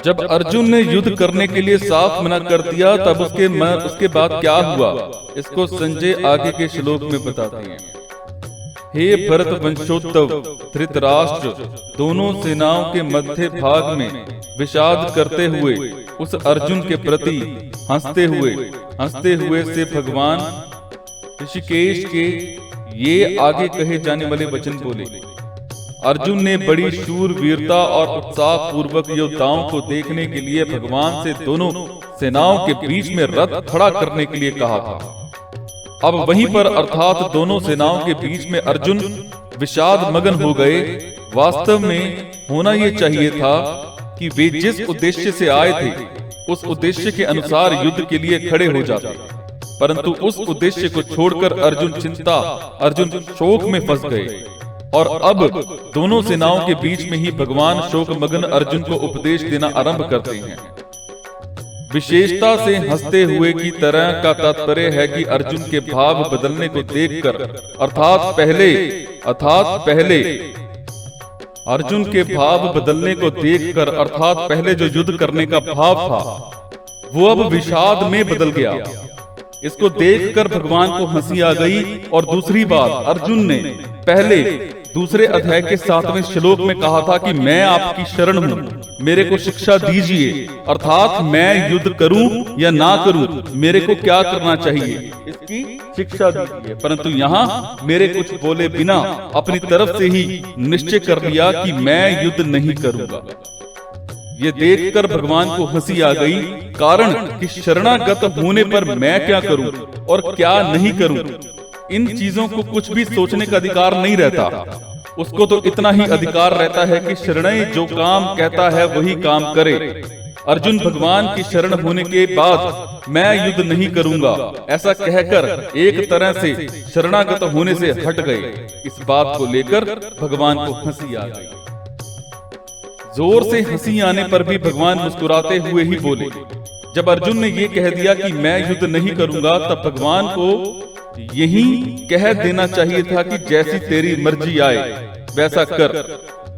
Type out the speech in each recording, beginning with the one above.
जब अर्जुन ने युद्ध करने के लिए साफ मना कर दिया तब उसके बाद क्या हुआ, इसको संजय आगे के श्लोक में बताते हैं। हे भरत वंशोत्तव धृतराष्ट्र, दोनों सेनाओं के मध्य भाग में विषाद करते हुए उस अर्जुन के प्रति हंसते हुए से भगवान ऋषिकेश के ये आगे कहे जाने वाले वचन बोले। अर्जुन ने बड़ी शूर वीरता और उत्साह पूर्वक योद्धाओं को देखने के लिए भगवान से दोनों सेनाओं के बीच में रथ खड़ा करने के लिए कहा था। अब वहीं पर अर्थात दोनों सेनाओं के बीच में अर्जुन विषाद मगन हो गए। वास्तव में होना ये चाहिए था कि वे जिस उद्देश्य से आए थे उस उद्देश्य के अनुसार युद्ध के लिए खड़े हो जाते, परंतु उस उद्देश्य को छोड़कर अर्जुन शोक में फंस गए। और अब दोनों सेनाओं के बीच में ही भगवान शोक मगन अर्जुन को उपदेश देना आरंभ करते हैं। विशेषता से हंसते हुए की तरह का तात्पर्य है कि अर्जुन के भाव बदलने को देखकर अर्थात पहले अर्जुन के भाव बदलने को देखकर अर्थात पहले जो युद्ध करने का भाव था वो अब विषाद में बदल गया। इसको देखकर भगवान को हंसी आ गई। और दूसरी बात, अर्जुन ने पहले दूसरे अध्याय के 7वें श्लोक में कहा था कि मैं आपकी शरण हूँ, मेरे को शिक्षा दीजिए, अर्थात मैं युद्ध करूं या ना करूं, मेरे को क्या करना चाहिए इसकी शिक्षा दीजिए। परंतु यहाँ मेरे कुछ बोले बिना अपनी तरफ से ही निश्चय कर लिया कि मैं युद्ध नहीं करूंगा। ये देखकर भगवान को हंसी आ गई। कारण कि शरणागत होने पर मैं क्या करूं और क्या नहीं करूं, इन चीजों को कुछ भी सोचने का अधिकार नहीं रहता। उसको तो इतना ही अधिकार रहता है कि शरणै जो काम कहता है वही काम करे। अर्जुन भगवान की शरण होने के बाद मैं युद्ध नहीं करूंगा ऐसा कहकर एक तरह से शरणागत होने से हट गए। इस बात को लेकर भगवान को हंसी आ गई। जोर से हंसी आने पर भी भगवान मुस्कुराते हुए ही बोले। जब अर्जुन ने ये कह दिया कि मैं युद्ध नहीं करूंगा तब भगवान को यही कह देना चाहिए था कि जैसी तेरी मर्जी आए वैसा कर।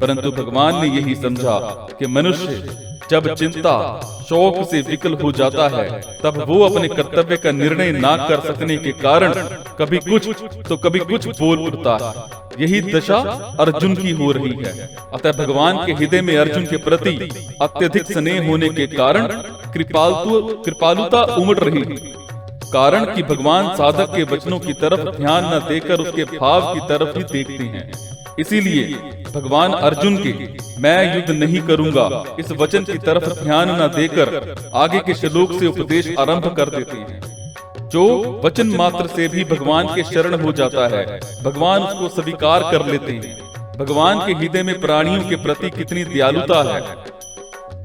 परंतु भगवान ने यही समझा कि मनुष्य जब चिंता शोक से विकल हो जाता है तब वो अपने कर्तव्य का निर्णय ना कर सकने के कारण कभी कुछ तो कभी कुछ बोल उठता है। यही दशा अर्जुन की हो रही है। अतः भगवान के हृदय में अर्जुन के प्रति अत्यधिक स्नेह होने के कारण कृपालुता उमड़ रही है। कारण कि भगवान साधक के वचनों की तरफ ध्यान न देकर उसके भाव की तरफ ही देखते हैं। इसीलिए भगवान अर्जुन के मैं युद्ध नहीं करूंगा इस वचन की तरफ ध्यान न देकर आगे के श्लोक से उपदेश आरंभ कर देते हैं। जो वचन मात्र से भी भगवान के शरण हो जाता है भगवान उसको स्वीकार कर लेते हैं। भगवान के हृदय में प्राणियों के प्रति कितनी दयालुता है।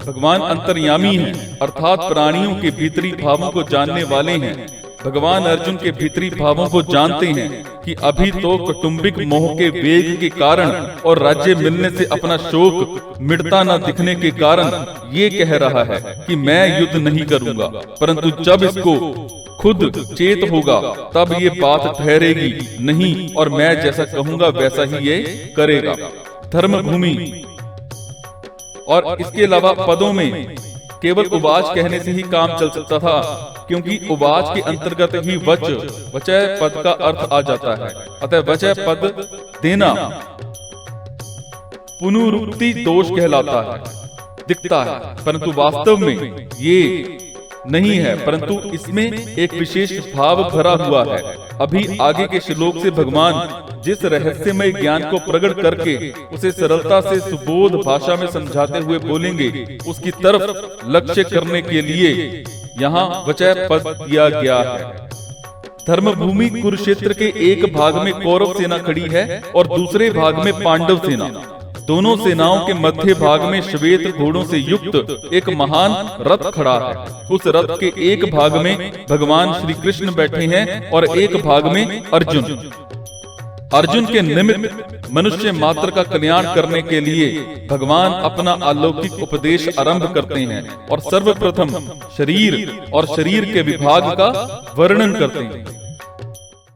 भगवान अंतर्यामी हैं, अर्थात प्राणियों के भीतरी भावों को जानने वाले हैं। भगवान अर्जुन के भीतरी भावों को जानते हैं कि अभी तो कौटुंबिक मोह के वेग के कारण और राज्य मिलने से अपना शोक मिटता न दिखने के कारण ये कह रहा है कि मैं युद्ध नहीं करूंगा। परंतु जब इसको खुद चेत होगा तब ये बात ठहरेगी नहीं और मैं जैसा कहूंगा वैसा ही ये करेगा। धर्म भूमि और इसके अलावा पदों में केवल उवाच कहने से ही काम चल सकता था, क्योंकि उवाच के अंतर्गत ही वचय पद का अर्थ आ जाता है। अतः वचय पद देना पुनरुक्ति दोष कहलाता है, दिखता है, परंतु वास्तव में ये नहीं है, परंतु इसमें एक विशेष भाव भरा हुआ है। अभी आगे के श्लोक से भगवान जिस रहस्यमय ज्ञान को प्रकट करके उसे सरलता से सुबोध भाषा में समझाते हुए बोलेंगे, उसकी तरफ लक्ष्य करने के लिए यहाँ वचय पद दिया गया है। धर्मभूमि कुरुक्षेत्र के एक भाग में कौरव सेना खड़ी है और दूसरे भाग में पांडव सेना। दोनों सेनाओं के मध्य भाग में श्वेत घोड़ों से युक्त एक महान रथ खड़ा है। उस रथ के एक भाग में भगवान श्री कृष्ण बैठे हैं और एक भाग में अर्जुन। अर्जुन के निमित्त मनुष्य मात्र का कल्याण करने के लिए भगवान अपना अलौकिक उपदेश आरंभ करते हैं और सर्वप्रथम शरीर और शरीर के विभाग का वर्णन करते हैं।